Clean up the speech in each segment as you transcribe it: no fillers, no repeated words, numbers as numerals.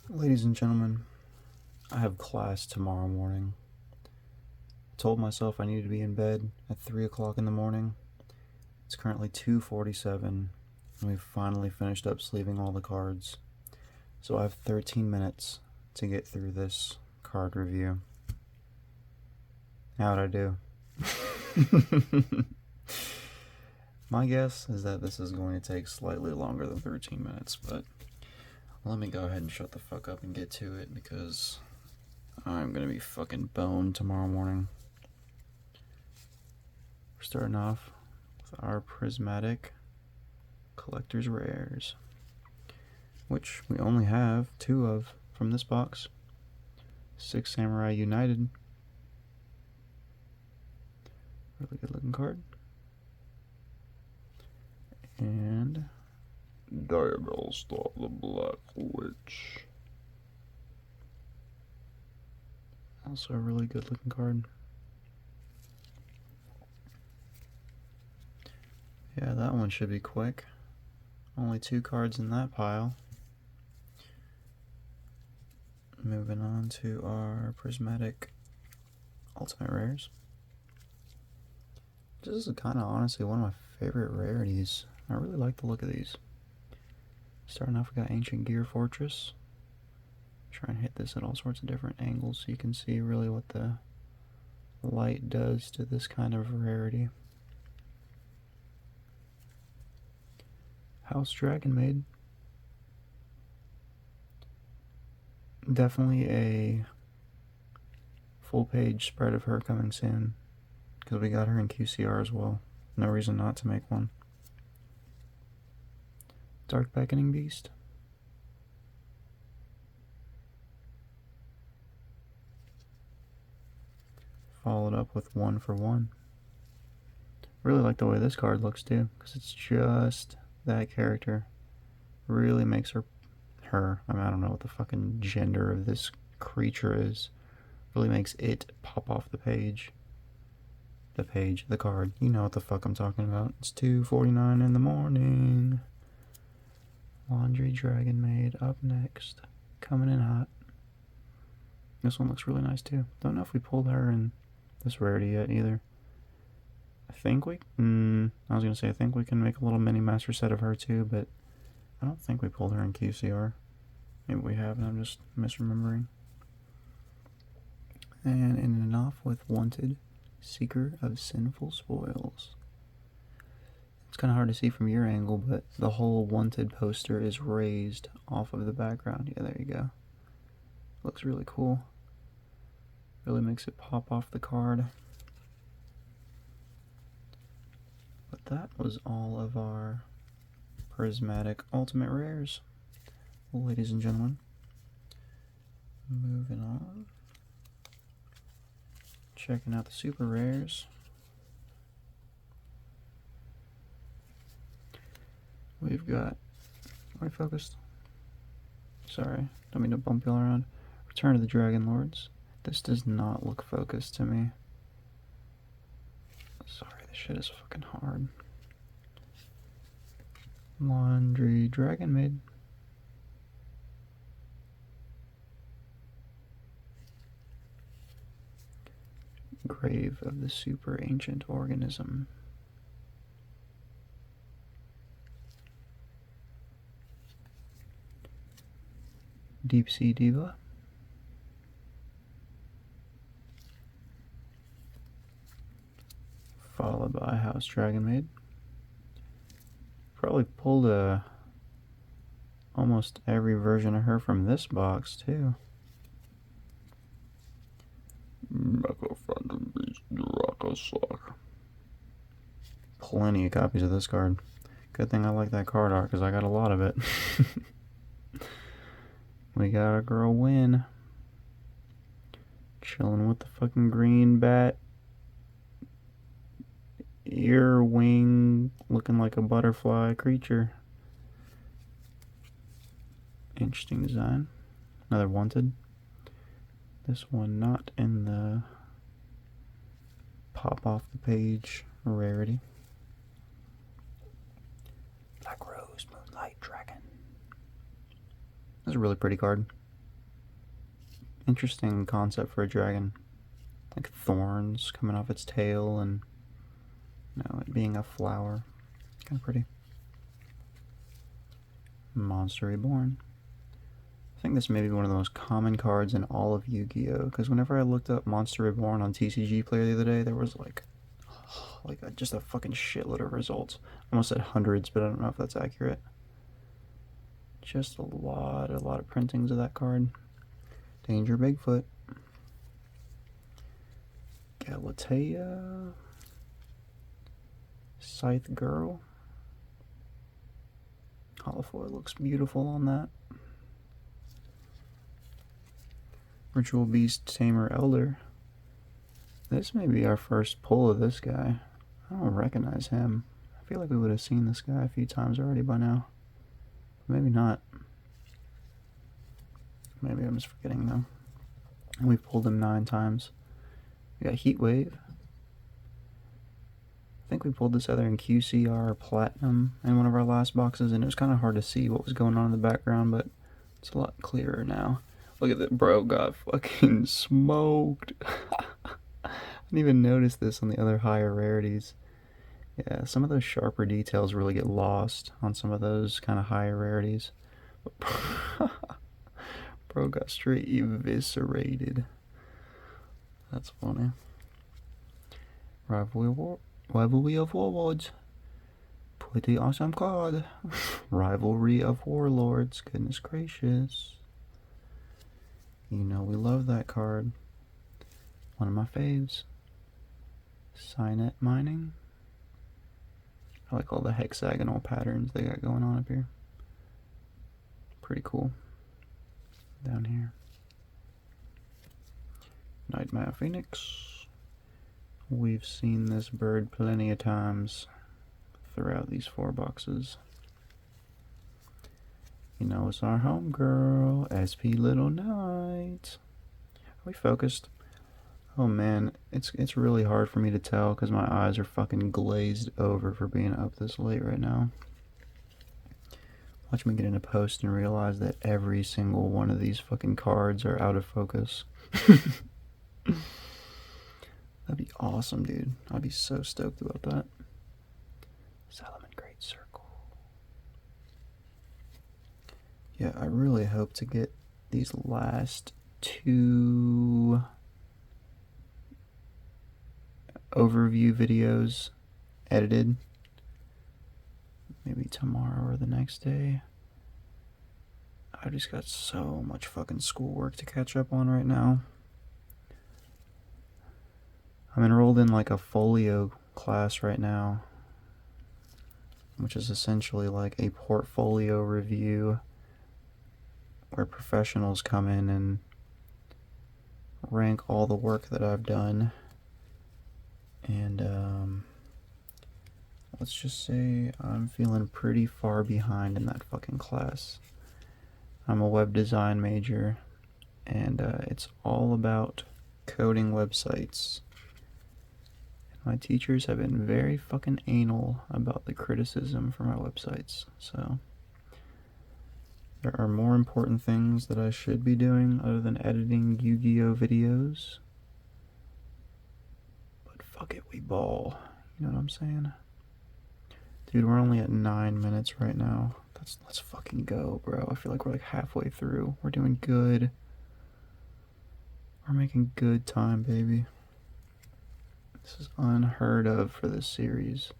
Ladies and gentlemen, I have class tomorrow morning. I told myself I needed to be in bed at 3 o'clock in the morning. It's currently 2:47, and we've finally finished up sleeving all the cards. So I have 13 minutes to get through this card review. How'd I do? My guess is that this is going to take slightly longer than 13 minutes, but let me go ahead and shut the fuck up and get to it because I'm gonna be fucking boned tomorrow morning. We're starting off with our prismatic collector's rares, which we only have 2 of from this box. 6 Samurai United. Really good looking card. And Diabell Star the Black Witch. Also a really good looking card. Yeah, that one should be quick. Only 2 cards in that pile. Moving on to our prismatic ultimate rares. This is kind of honestly one of my favorite rarities. I really like the look of these. Starting off, we got Ancient Gear Fortress. Try and hit this at all sorts of different angles so you can see really what the light does to this kind of rarity. House Dragon Maid. Definitely a full page spread of her coming soon, because we got her in QCR as well. No reason not to make one. Dark Beckoning Beast. Followed up with 1 for 1. Really like the way this card looks too, because it's just that character. Really makes her, I mean, I don't know what the fucking gender of this creature is. Really makes it pop off the page. The card. You know what the fuck I'm talking about. It's 2:49 in the morning. Laundry Dragon Maid up next. Coming in hot. This one looks really nice too. Don't know if we pulled her in this rarity yet either. I think we... I was going to say I think we can make a little mini master set of her too, but I don't think we pulled her in QCR. Maybe we have and I'm just misremembering. And ending off with Wanted, Seeker of Sinful Spoils. It's kind of hard to see from your angle, but the whole Wanted poster is raised off of the background. Yeah, there you go. Looks really cool. Really makes it pop off the card. But that was all of our prismatic ultimate rares, ladies and gentlemen. Moving on. Checking out the super rares. We've got... Are we focused? Sorry, don't mean to bump y'all around. Return of the Dragon Lords. This does not look focused to me. Sorry, this shit is fucking hard. Laundry Dragon Maid. Grave of the Super Ancient Organism. Deep Sea Diva. Followed by House Dragon Maid. Probably pulled almost every version of her from this box too. Mecha Phantom Beast Drakasar. Plenty of copies of this card. Good thing I like that card art because I got a lot of it. We got our girl Win. Chilling with the fucking green bat. Ear wing looking like a butterfly creature. Interesting design. Another Wanted. This one not in the pop off the page rarity. Black Rose Moonlight Dragon. That's a really pretty card. Interesting concept for a dragon. Like thorns coming off its tail and, you know, it being a flower. Kind of pretty. Monster Reborn. I think this may be one of the most common cards in all of Yu-Gi-Oh! Because whenever I looked up Monster Reborn on TCG Player the other day, there was like just a fucking shitload of results. I almost said hundreds, but I don't know if that's accurate. Just a lot of printings of that card. Danger Bigfoot. Galatea. Scythe Girl. Holofoil looks beautiful on that. Ritual Beast Tamer Elder. This may be our first pull of this guy. I don't recognize him. I feel like we would have seen this guy a few times already by now. Maybe not. Maybe I'm just forgetting though. And we've pulled him 9 times. We got Heat Wave. I think we pulled this either in QCR or Platinum in one of our last boxes, and it was kind of hard to see what was going on in the background, but it's a lot clearer now. Look at that, bro got fucking smoked. I didn't even notice this on the other higher rarities. Yeah, some of those sharper details really get lost on some of those kind of higher rarities. Bro got straight eviscerated. That's funny. Rivalry of Warlords. Pretty awesome card. Rivalry of Warlords. Goodness gracious. You know we love that card. One of my faves. Signet Mining. I like all the hexagonal patterns they got going on up here. Pretty cool. Down here. Nightmare Phoenix. We've seen this bird plenty of times throughout these 4 boxes. You know it's our homegirl, SP Little Knight. Are we focused? Oh man, it's really hard for me to tell because my eyes are fucking glazed over for being up this late right now. Watch me get in a post and realize that every single one of these fucking cards are out of focus. That'd be awesome, dude. I'd be so stoked about that. Salomon Great Circle. Yeah, I really hope to get these last 2 overview videos edited. Maybe tomorrow or the next day. I just got so much fucking schoolwork to catch up on right now. I'm enrolled in like a folio class right now, which is essentially like a portfolio review where professionals come in and rank all the work that I've done. And let's just say I'm feeling pretty far behind in that fucking class. I'm a web design major, and it's all about coding websites. My teachers have been very fucking anal about the criticism for my websites, so there are more important things that I should be doing other than editing Yu-Gi-Oh videos. But fuck it, we ball. You know what I'm saying? Dude, we're only at 9 minutes right now. Let's fucking go, bro. I feel like we're like halfway through. We're doing good. We're making good time, baby. This is unheard of for this series.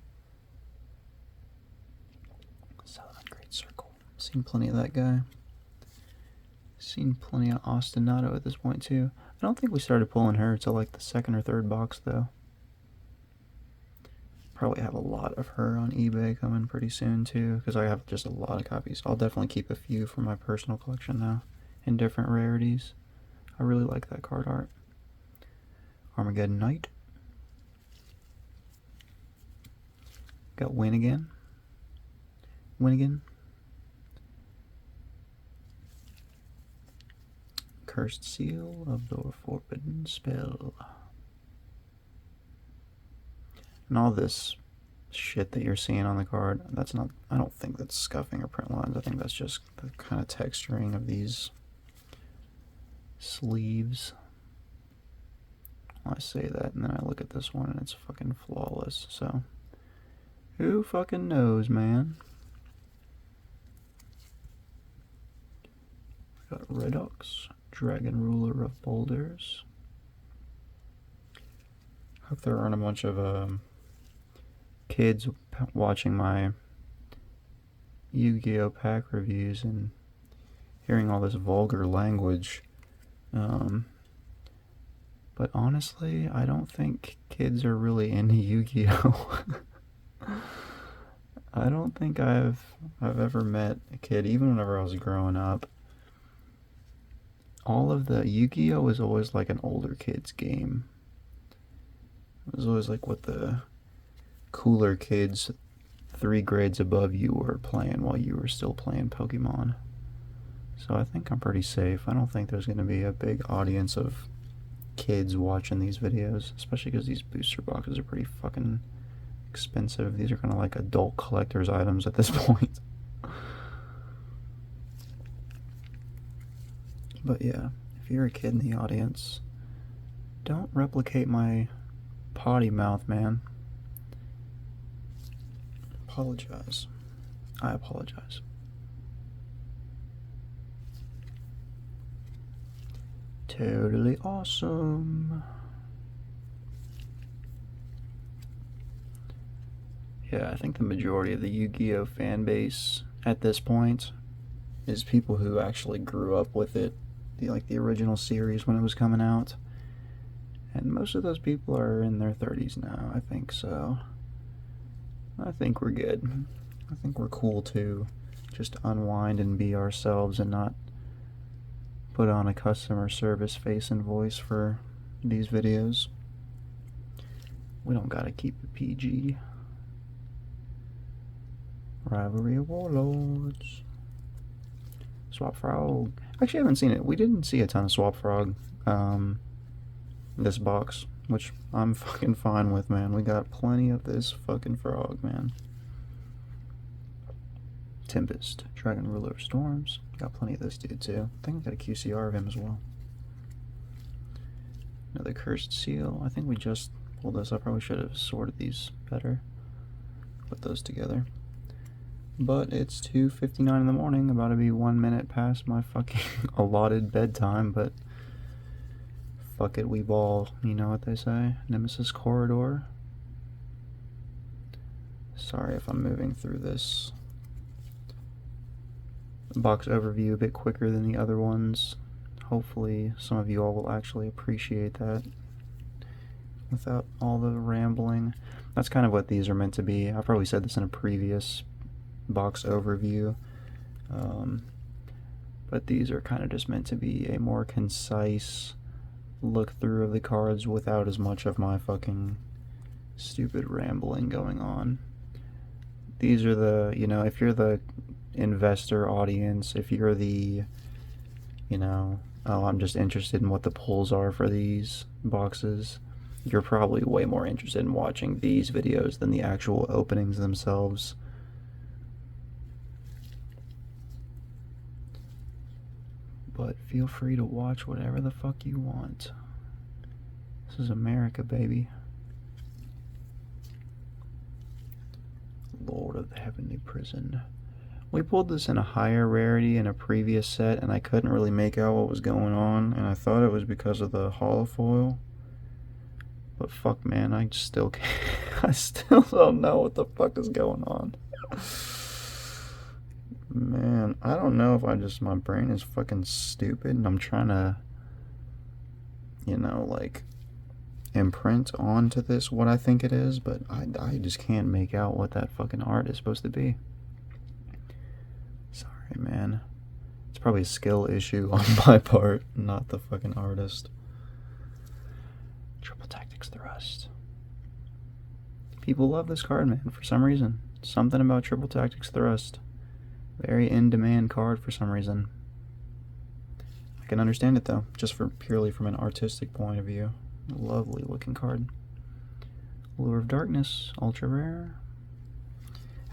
Salomon Great Circle. Seen plenty of that guy. Seen plenty of Ostinato at this point too. I don't think we started pulling her till like the 2nd or 3rd box though. Probably have a lot of her on eBay coming pretty soon too, because I have just a lot of copies. I'll definitely keep a few for my personal collection now in different rarities. I really like that card art. Armageddon Knight. Got Win Again. Cursed Seal of the Forbidden Spell. And all this shit that you're seeing on the card, that's not, I don't think that's scuffing or print lines. I think that's just the kind of texturing of these sleeves. I say that and then I look at this one and it's fucking flawless, so who fucking knows, man? We got Redox, Dragon Ruler of Boulders. Hope there aren't a bunch of kids watching my Yu-Gi-Oh! Pack reviews and hearing all this vulgar language. But honestly, I don't think kids are really into Yu-Gi-Oh! I don't think I've ever met a kid, even whenever I was growing up. All of the Yu-Gi-Oh! Was always like an older kid's game. It was always like what the cooler kids 3 grades above you were playing while you were still playing Pokemon. So I think I'm pretty safe. I don't think there's going to be a big audience of kids watching these videos, especially because these booster boxes are pretty fucking expensive. These are kind of like adult collector's items at this point. But yeah, if you're a kid in the audience, don't replicate my potty mouth, man. Apologize. I apologize. Totally awesome. Yeah, I think the majority of the Yu-Gi-Oh! Fan base at this point is people who actually grew up with it, the original series when it was coming out. And most of those people are in their 30s now, I think, so I think we're good. I think we're cool to just unwind and be ourselves and not put on a customer service face and voice for these videos. We don't gotta keep it PG. Rivalry of Warlords. Swap Frog. Actually, I haven't seen it. We didn't see a ton of Swap Frog this box, which I'm fucking fine with, man. We got plenty of this fucking frog, man. Tempest, Dragon Ruler of Storms. Got plenty of this dude, too. I think I got a QCR of him as well. Another Cursed Seal. I think we just pulled this up. Probably should have sorted these better. Put those together. But it's 2:59 in the morning, about to be 1 minute past my fucking allotted bedtime, but fuck it, we ball, you know what they say? Nemesis Corridor. Sorry if I'm moving through this box overview a bit quicker than the other ones. Hopefully some of you all will actually appreciate that without all the rambling. That's kind of what these are meant to be. I probably said this in a previous box overview, but these are kind of just meant to be a more concise look through of the cards without as much of my fucking stupid rambling going on. These are the, you know, if you're the investor audience, if you're the, you know, oh, I'm just interested in what the pulls are for these boxes, you're probably way more interested in watching these videos than the actual openings themselves. But feel free to watch whatever the fuck you want. This is America, baby. Lord of the Heavenly Prison. We pulled this in a higher rarity in a previous set, and I couldn't really make out what was going on, and I thought it was because of the holofoil. But fuck, man, I still can't. I still don't know what the fuck is going on. Man, I don't know if my brain is fucking stupid and I'm trying to, you know, like, imprint onto this what I think it is, but I just can't make out what that fucking art is supposed to be. Sorry, man. It's probably a skill issue on my part, not the fucking artist. Triple Tactics Thrust. People love this card, man, for some reason. Something about Triple Tactics Thrust. Very in-demand card for some reason. I can understand it, though, just purely from an artistic point of view. A lovely looking card. Lure of Darkness, ultra rare.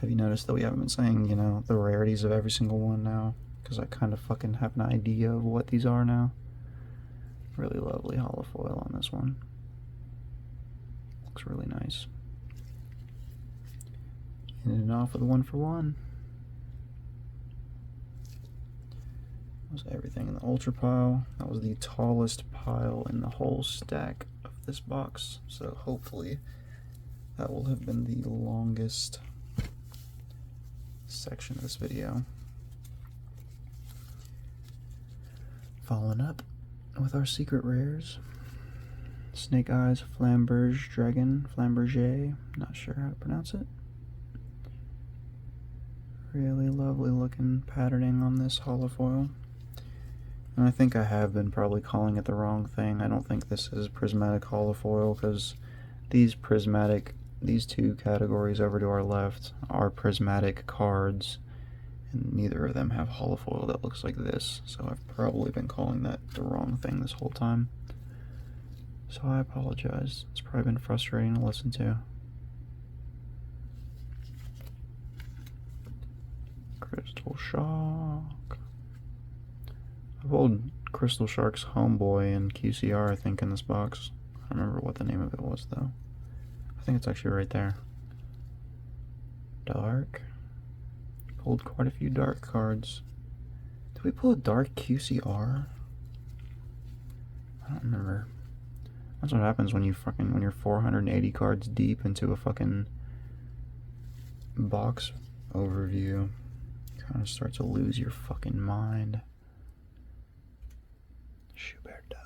Have you noticed that we haven't been saying, you know, the rarities of every single one now? Because I kind of fucking have an idea of what these are now. Really lovely hollow foil on this one. Looks really nice. Ending it off with a 1 for 1. That was everything in the ultra pile. That was the tallest pile in the whole stack of this box. So hopefully that will have been the longest section of this video. Following up with our secret rares. Snake Eyes Flamberge Dragon, Flamberge, not sure how to pronounce it. Really lovely looking patterning on this hollow foil. And I think I have been probably calling it the wrong thing. I don't think this is prismatic hollow foil, because these two categories over to our left are prismatic cards, and neither of them have hollow foil that looks like this, so I've probably been calling that the wrong thing this whole time. So I apologize. It's probably been frustrating to listen to. Crystal Shock. I pulled Crystal Shark's Homeboy and QCR, I think, in this box. I don't remember what the name of it was, though. I think it's actually right there. Dark. Pulled quite a few dark cards. Did we pull a dark QCR? I don't remember. That's what happens when you're 480 cards deep into a fucking box overview. You kind of start to lose your fucking mind. Schuberta.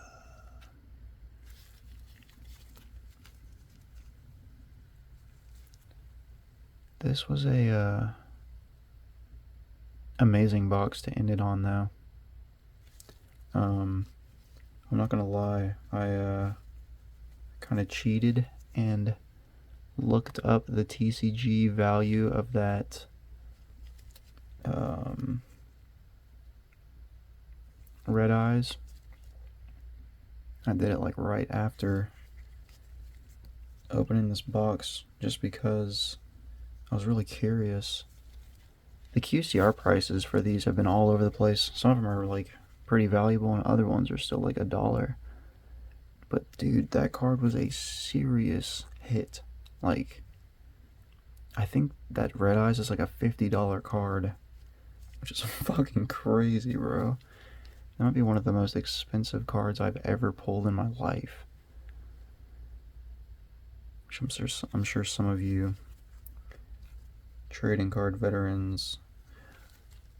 This was a amazing box to end it on, though. I'm not gonna lie, I kind of cheated and looked up the TCG value of that Red Eyes. I did it like right after opening this box, just because I was really curious. The QCR prices for these have been all over the place. Some of them are like pretty valuable, and other ones are still like $1. But dude, that card was a serious hit. Like, I think that Red Eyes is like a $50 card, which is fucking crazy, bro. That might be one of the most expensive cards I've ever pulled in my life. Which I'm sure some of you trading card veterans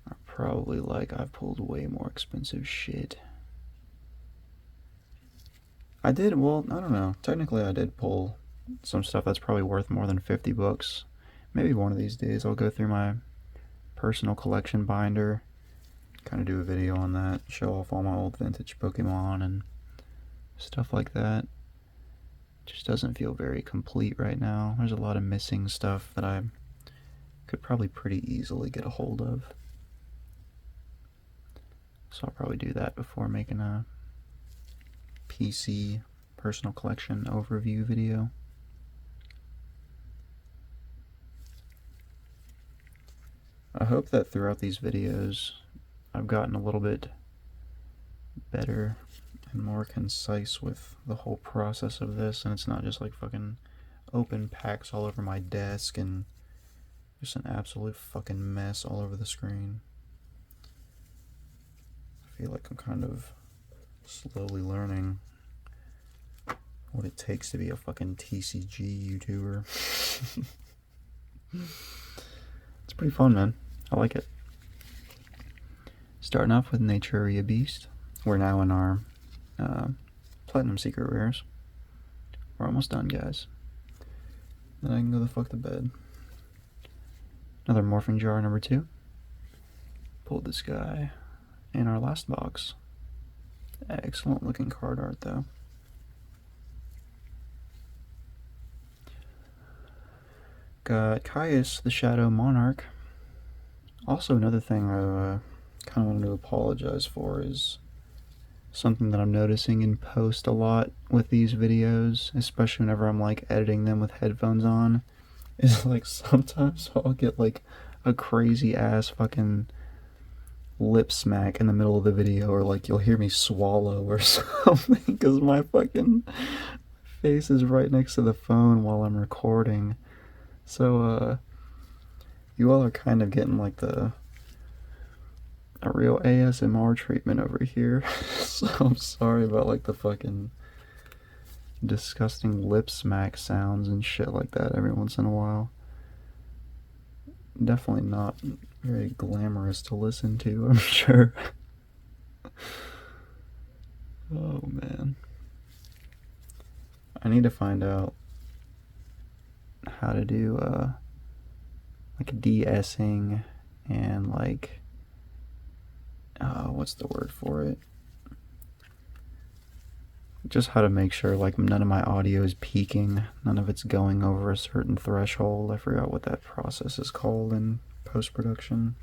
are probably like, I've pulled way more expensive shit. I don't know. Technically I did pull some stuff that's probably worth more than 50 bucks. Maybe one of these days I'll go through my personal collection binder, kind of do a video on that, show off all my old vintage Pokemon and stuff like that. Just doesn't feel very complete right now. There's a lot of missing stuff that I could probably pretty easily get a hold of. So I'll probably do that before making a PC personal collection overview video. I hope that throughout these videos I've gotten a little bit better and more concise with the whole process of this, and it's not just like fucking open packs all over my desk and just an absolute fucking mess all over the screen. I feel like I'm kind of slowly learning what it takes to be a fucking TCG YouTuber. It's pretty fun, man. I like it. Starting off with Naturia Beast. We're now in our Platinum Secret Rares. We're almost done, guys. Then I can go the fuck to bed. Another Morphing Jar number 2. Pulled this guy in our last box. Excellent looking card art, though. Got Caius, the Shadow Monarch. Also, another thing I kind of wanted to apologize for is something that I'm noticing in post a lot with these videos, especially whenever I'm like editing them with headphones on, is like sometimes I'll get like a crazy ass fucking lip smack in the middle of the video, or like you'll hear me swallow or something because my fucking face is right next to the phone while I'm recording. So you all are kind of getting like a real ASMR treatment over here. So I'm sorry about like the fucking disgusting lip smack sounds and shit like that every once in a while. Definitely not very glamorous to listen to, I'm sure. Oh man. I need to find out how to do like de-essing and like what's the word for it? Just how to make sure like none of my audio is peaking, none of it's going over a certain threshold. I forgot what that process is called in post-production.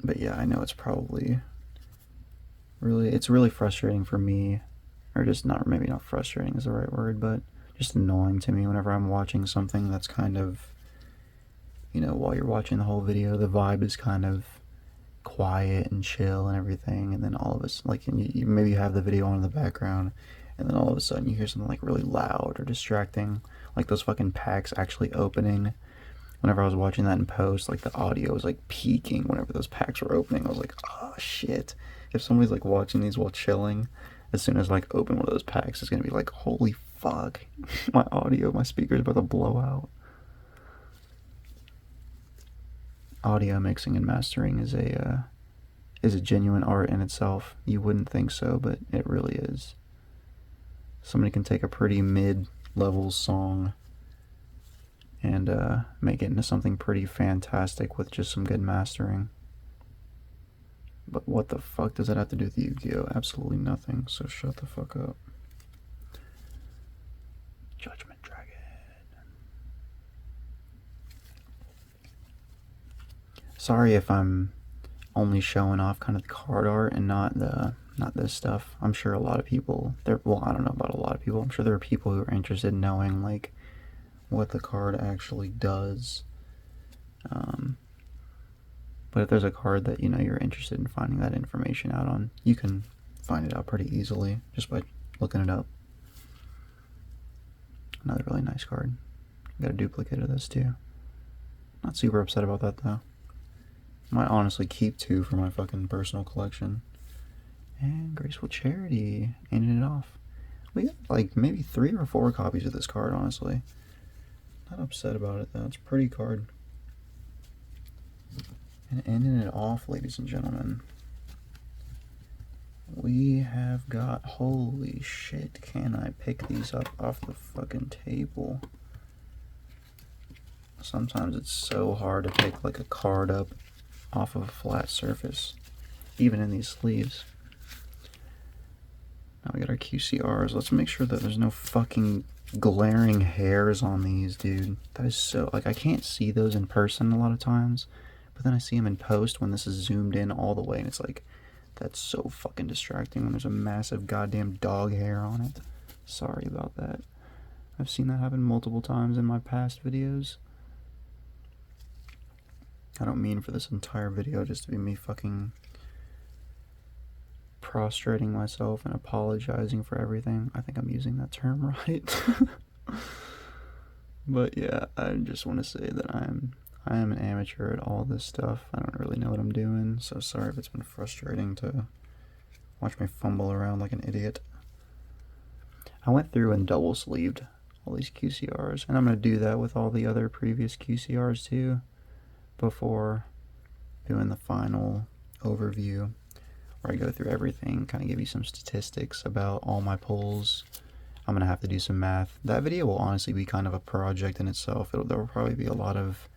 But yeah, I know it's probably it's really frustrating for me, or just not, maybe not frustrating is the right word, but just annoying to me whenever I'm watching something that's kind of, you know, while you're watching the whole video, the vibe is kind of quiet and chill and everything, and then all of us, like, and you maybe you have the video on in the background, and then all of a sudden you hear something like really loud or distracting, like those fucking packs actually opening. Whenever I was watching that in post, like the audio was like peaking whenever those packs were opening. I was like, oh shit. If somebody's like watching these while chilling, as soon as like open one of those packs, it's gonna be like, holy fuck, my audio, my speaker's about to blow out. Audio mixing and mastering is a genuine art in itself. You wouldn't think so, but it really is. Somebody can take a pretty mid-level song and make it into something pretty fantastic with just some good mastering. But what the fuck does that have to do with Yu-Gi-Oh? Absolutely nothing, so shut the fuck up. Judgment Dragon. Sorry if I'm only showing off kind of the card art and not this stuff. I'm sure a lot of people well, I don't know about a lot of people. I'm sure there are people who are interested in knowing like what the card actually does. But if there's a card that, you know, you're interested in finding that information out on, you can find it out pretty easily just by looking it up. Another really nice card. Got a duplicate of this too. Not super upset about that though. Might honestly keep 2 for my fucking personal collection. And Graceful Charity, ending it off. We got like maybe 3 or 4 copies of this card, honestly. Not upset about it though, it's a pretty card. And ending it off, ladies and gentlemen, we have got, holy shit, can I pick these up off the fucking table? Sometimes it's so hard to pick like a card up off of a flat surface, even in these sleeves. Now we got our QCRs. Let's make sure that there's no fucking glaring hairs on these, dude. That is so, like, I can't see those in person a lot of times, but then I see them in post when this is zoomed in all the way, and it's like, that's so fucking distracting when there's a massive goddamn dog hair on it. Sorry about that. I've seen that happen multiple times in my past videos. I don't mean for this entire video just to be me fucking prostrating myself and apologizing for everything. I think I'm using that term right. But yeah, I just want to say that I am an amateur at all this stuff. I don't really know what I'm doing, so sorry if it's been frustrating to watch me fumble around like an idiot. I went through and double sleeved all these QCRs, and I'm going to do that with all the other previous QCRs too before doing the final overview where I go through everything, kind of give you some statistics about all my pulls. I'm going to have to do some math. That video will honestly be kind of a project in itself. There will probably be a lot of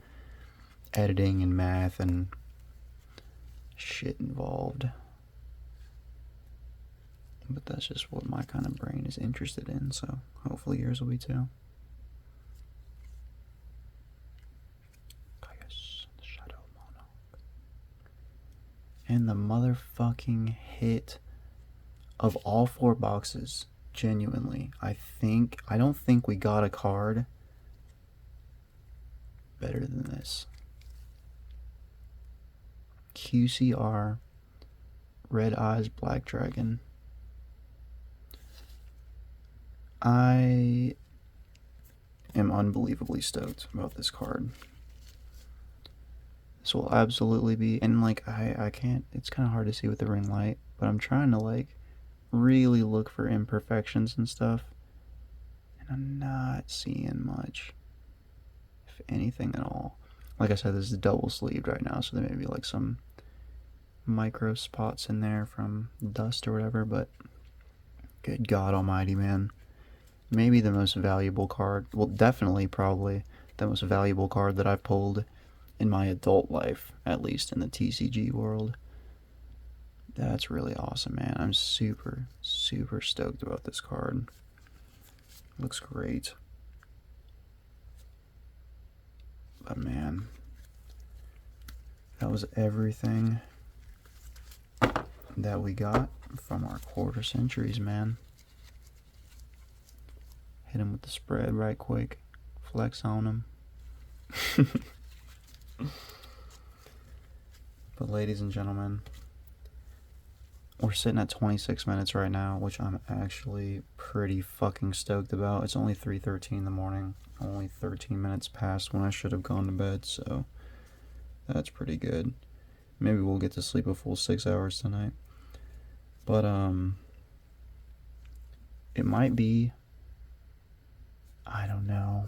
editing and math and shit involved. But that's just what my kind of brain is interested in, so hopefully yours will be too. And the motherfucking hit of all 4 boxes, genuinely, I don't think we got a card better than this. QCR Red Eyes Black Dragon. I am unbelievably stoked about this card. This will absolutely be, and like I can't, it's kind of hard to see with the ring light, but I'm trying to like really look for imperfections and stuff, and I'm not seeing much, if anything at all. Like I said, this is double sleeved right now, so there may be like some micro spots in there from dust or whatever, but good God almighty, man. Maybe the most valuable card, well, definitely probably the most valuable card that I've pulled in my adult life, at least in the TCG world. That's really awesome, man. I'm super stoked about this card. Looks great. But man, that was everything that we got from our quarter centuries, man. Hit him with the spread right quick. Flex on him. But ladies and gentlemen, we're sitting at 26 minutes right now, which I'm actually pretty fucking stoked about. It's only 3:13 in the morning. Only 13 minutes past when I should have gone to bed, so that's pretty good. Maybe we'll get to sleep a full 6 hours tonight. But, it might be, I don't know,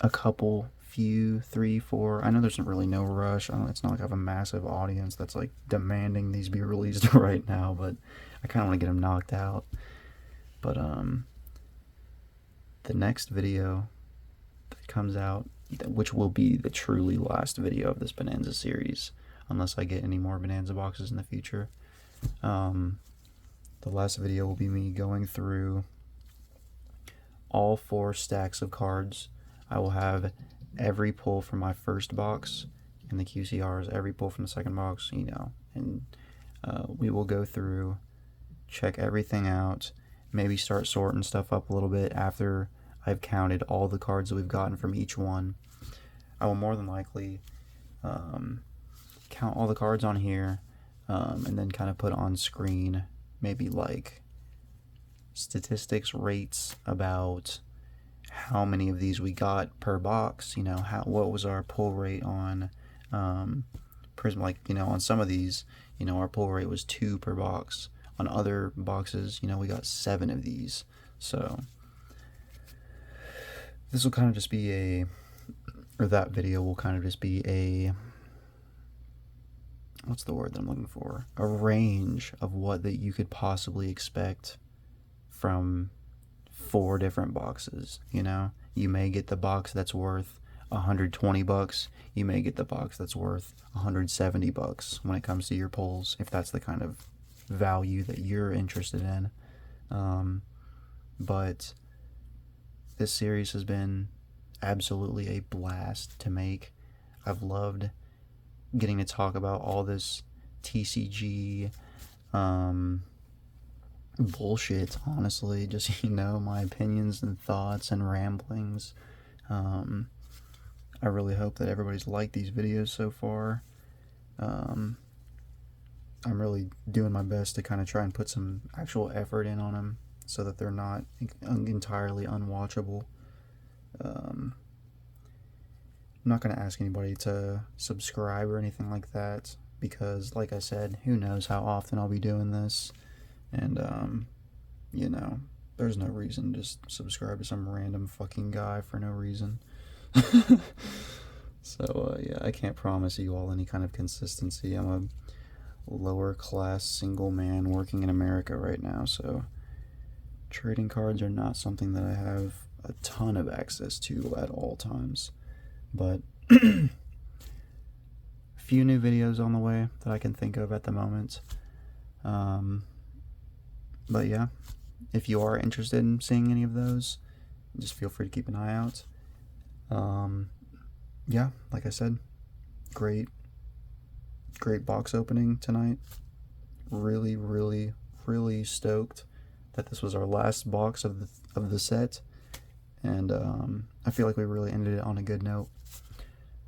a couple, few, 3, 4. I know there's really no rush. It's not like I have a massive audience that's like demanding these be released right now, but I kind of want to get them knocked out. But the next video that comes out, which will be the truly last video of this Bonanza series, unless I get any more Bonanza boxes in the future. The last video will be me going through all 4 stacks of cards. I will have every pull from my first box in the QCRs, every pull from the second box, you know, and we will go through, check everything out, maybe start sorting stuff up a little bit after I've counted all the cards that we've gotten from each one. I will more than likely count all the cards on here, and then kind of put on screen maybe like statistics, rates about how many of these we got per box, you know, what was our pull rate on Prism, like, you know, on some of these, you know, our pull rate was 2 per box. On other boxes, you know, we got 7 of these. So this will kind of just be that video will kind of just be what's the word that I'm looking for? A range of what that you could possibly expect from 4 different boxes. You know, you may get the box that's worth $120. You may get the box that's worth $170 when it comes to your pulls, if that's the kind of value that you're interested in. But this series has been absolutely a blast to make. I've loved getting to talk about all this TCG bullshit, honestly, just, you know, my opinions and thoughts and ramblings. I really hope that everybody's liked these videos so far. I'm really doing my best to kind of try and put some actual effort in on them so that they're not entirely unwatchable. I'm not going to ask anybody to subscribe or anything like that, because, like I said, who knows how often I'll be doing this, and, you know, there's no reason to just subscribe to some random fucking guy for no reason. So, yeah, I can't promise you all any kind of consistency. I'm a lower class single man working in America right now, so trading cards are not something that I have a ton of access to at all times. But a few new videos on the way that I can think of at the moment. But yeah, if you are interested in seeing any of those, just feel free to keep an eye out. Yeah, like I said, great box opening tonight. Really stoked that this was our last box of the set, and I feel like we really ended it on a good note.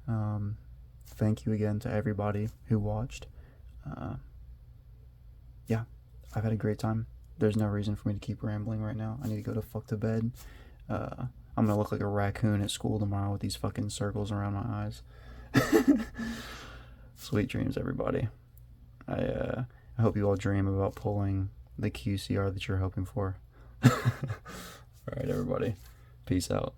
Thank you again to everybody who watched. Yeah, I've had a great time. There's no reason for me to keep rambling right now. I need to go to fuck to bed. I'm gonna look like a raccoon at school tomorrow with these fucking circles around my eyes. Sweet dreams, everybody. I hope you all dream about pulling the QCR that you're hoping for. Alright, everybody. Peace out.